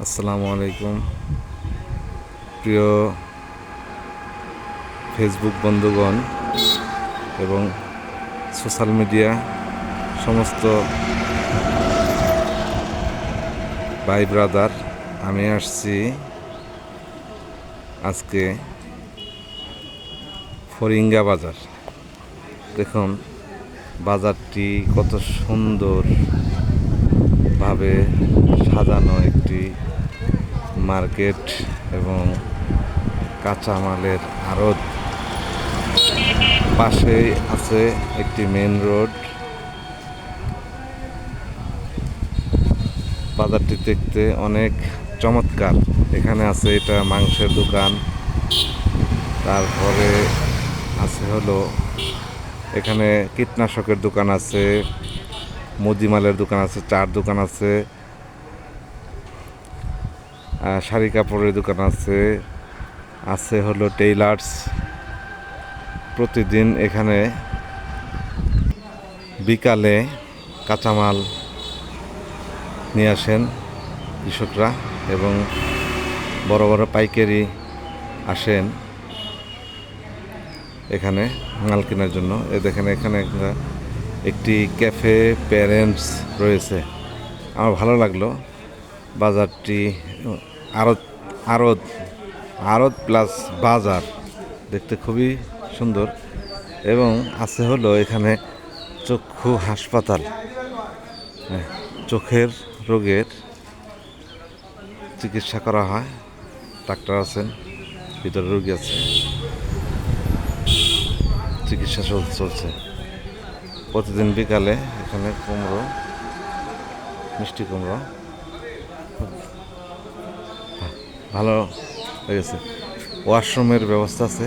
আসসালামু আলাইকুম প্রিয় ফেসবুক বন্ধুগণ এবং সোশ্যাল মিডিয়া সমস্ত ভাই ব্রাদার, আমি আসছি আজকে ফরিঙ্গা বাজার। দেখুন বাজারটি কত সুন্দরভাবে সাজানো একটি মার্কেট এবং কাঁচামালের আড়ত। পাশেই আছে একটি মেন রোড। বাজারটি দেখতে অনেক চমৎকার। এখানে আছে এটা মাংসের দোকান, তারপরে আছে হলো এখানে কীটনাশকের দোকান আছে, মুদিমালের দোকান আছে, চার দোকান আছে, শাড়ি কাপড়ের দোকান আছে, আছে হলো টেইলার্স। প্রতিদিন এখানে বিকালে কাঁচামাল নিয়ে আসেন কৃষকরা এবং বড় বড় পাইকারি আসেন এখানে মাল কেনার জন্য। দেখেন এখানে একটি ক্যাফে প্যারেন্টস রয়েছে। আমার ভালো লাগলো বাজারটি। আড়ত আড়ত আড়ত প্লাস বাজার দেখতে খুবই সুন্দর। এবং আছে হলো এখানে চক্ষু হাসপাতাল, চোখের রোগের চিকিৎসা করা হয়। ডাক্তার আছেন, ভিতরে রোগী আছে, চিকিৎসা চলছে। প্রতিদিন বিকালে এখানে কুমড়ো, মিষ্টি কুমড়ো ভালো লেগেছে। ওয়াশরুমের ব্যবস্থা আছে।